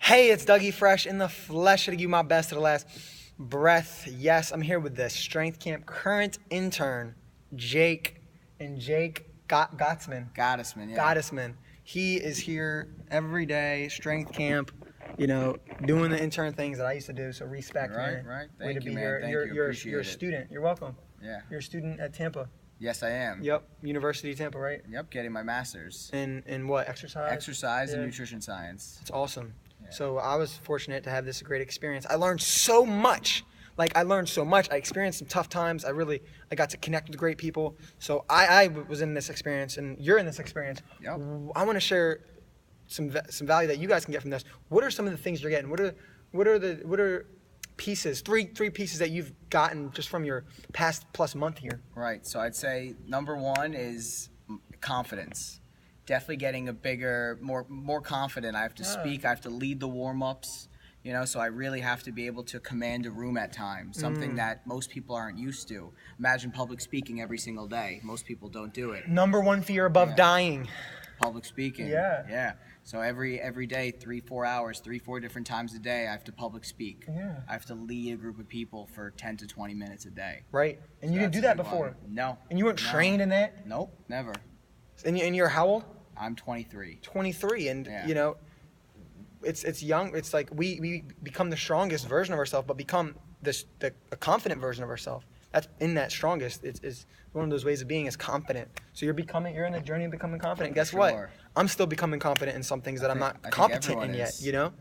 Hey, it's Dougie Fresh in the flesh to give you my best to the last breath. Yes, I'm here with the Strength Camp current intern, Jake Gottsman. Gottesman, yeah. Gottesman. He is here every day, Strength Camp, doing the intern things that I used to do. So respect, man. Right. Way to Thank you, be man. here. Thank You're, you. you're, Appreciate you're a it. student. You're welcome. Yeah. You're a student at Tampa. Yes, I am. Yep. University of Tampa, right? Yep, getting my master's. In what? Exercise? Exercise and Yeah. nutrition science. It's awesome. Yeah. So I was fortunate to have this great experience. I learned so much. I experienced some tough times. I got to connect with great people. So I was in this experience, and you're in this experience. Yep. I want to share some value that you guys can get from this. What are some of the things you're getting? What are pieces? Three pieces that you've gotten just from your past plus month here. Right. So I'd say number one is confidence. Definitely getting a bigger, more confident. I have to speak. I have to lead the warm-ups. So I really have to be able to command a room at times, something that most people aren't used to. Imagine public speaking every single day. Most people don't do it. Number one fear above dying. Public speaking. Yeah. So every day, 3-4 hours, 3-4 different times a day, I have to public speak. Yeah. I have to lead a group of people for 10 to 20 minutes a day. Right. And you didn't do that before. No. And you weren't trained in that? Nope, never. And you're how old? I'm 23. 23, and Yeah. it's young. It's like we become the strongest version of ourselves, but become a confident version of ourselves. That's in that strongest. It's one of those ways of being is confident. So you're in the journey of becoming confident. Guess what? I'm still becoming confident in some things that I'm not competent in yet. Yeah.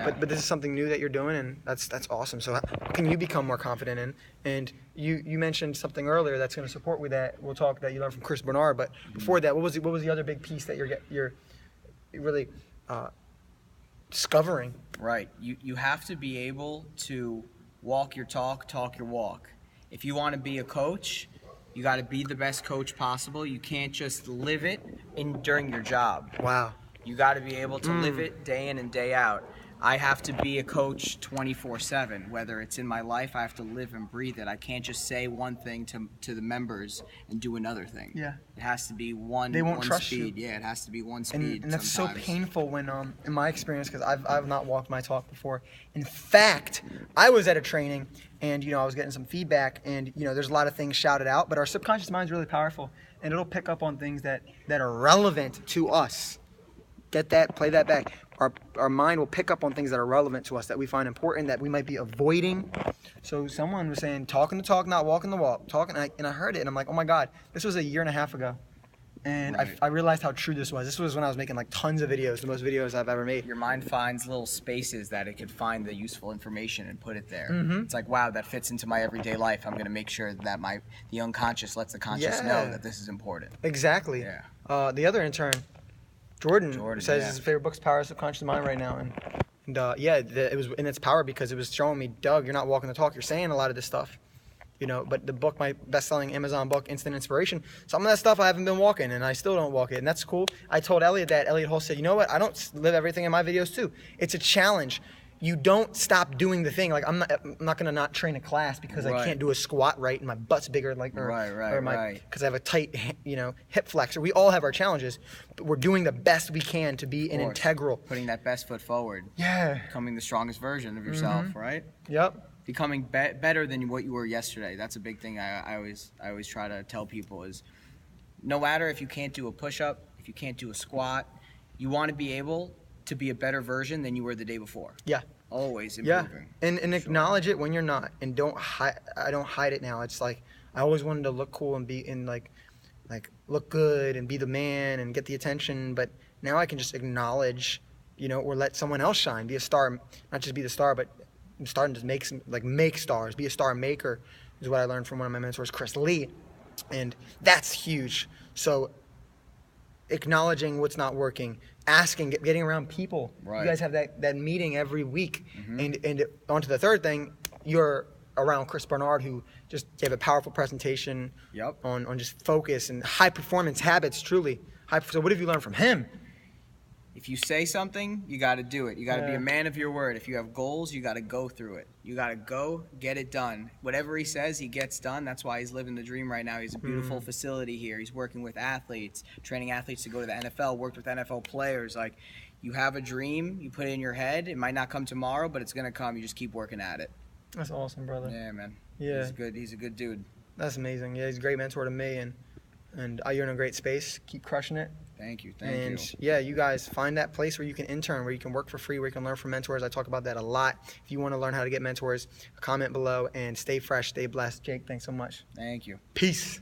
But this is something new that you're doing, and that's awesome. So how can you become more confident in? And you mentioned something earlier that's going to support with that. We'll talk that you learned from Chris Bernard. But before that, what was the other big piece that you're really discovering? Right. You have to be able to walk your talk your walk. If you want to be a coach, you got to be the best coach possible. You can't just live it during your job. Wow. You got to be able to live it day in and day out. I have to be a coach 24/7. Whether it's in my life, I have to live and breathe it. I can't just say one thing to the members and do another thing. Yeah. It has to be one. They won't one trust speed. you. Yeah, it has to be one speed. And that's sometimes. so painful when, in my experience, because I've not walked my talk before. In fact, I was at a training, and I was getting some feedback, and there's a lot of things shouted out, but our subconscious mind is really powerful, and it'll pick up on things that are relevant to us. Get that, play that back. Our mind will pick up on things that are relevant to us, that we find important, that we might be avoiding. So someone was saying, talking the talk, not walking the walk. And I heard it, and I'm like, oh my God, this was a year and a half ago. And Right. I realized how true this was. This was when I was making tons of videos, the most videos I've ever made. Your mind finds little spaces that it could find the useful information and put it there. Mhm. It's like, wow, that fits into my everyday life. I'm going to make sure that the unconscious lets the conscious know that this is important. Exactly. Yeah. The other intern, Jordan says yeah. his favorite book's Power of Subconscious Mind right now. And it was in its power because it was showing me, Doug, you're not walking the talk. You're saying a lot of this stuff. But the book, my best-selling Amazon book, Instant Inspiration, some of that stuff I haven't been walking, and I still don't walk it, and that's cool. I told Elliot that. Elliot Hull said, you know what? I don't live everything in my videos, too. It's a challenge. You don't stop doing the thing. I'm not going to not train a class because I can't do a squat right and my butt's bigger, because I have a tight, hip flexor. We all have our challenges, but we're doing the best we can to be an integral. Putting that best foot forward. Yeah. Becoming the strongest version of yourself, right? Yep. Becoming better than what you were yesterday. That's a big thing I always try to tell people is no matter if you can't do a push-up, if you can't do a squat, you want to be able to be a better version than you were the day before. Yeah. Always improving. Yeah. And acknowledge it when you're not, and I don't hide it now. It's like I always wanted to look cool and be in like look good and be the man and get the attention, but now I can just acknowledge, or let someone else shine, be a star, not just be the star, but I'm starting to make stars, be a star maker is what I learned from one of my mentors, Chris Lee. And that's huge. So acknowledging what's not working, asking, getting around people. Right. You guys have that meeting every week. And on to the third thing, you're around Chris Bernard, who just gave a powerful presentation on just focus and high performance habits, truly. So what have you learned from him? If you say something, you got to do it. You got to be a man of your word. If you have goals, you got to go through it. You got to go get it done. Whatever he says, he gets done. That's why he's living the dream right now. He's a beautiful facility here. He's working with athletes, training athletes to go to the NFL, worked with NFL players. You have a dream, you put it in your head. It might not come tomorrow, but it's gonna come. You just keep working at it. That's awesome, brother. Yeah, man. Yeah. He's a good dude. That's amazing. Yeah, he's a great mentor to me, and you're in a great space. Keep crushing it. Thank you. Yeah, you guys find that place where you can intern, where you can work for free, where you can learn from mentors. I talk about that a lot. If you want to learn how to get mentors, comment below and stay fresh, stay blessed. Jake, thanks so much. Thank you. Peace.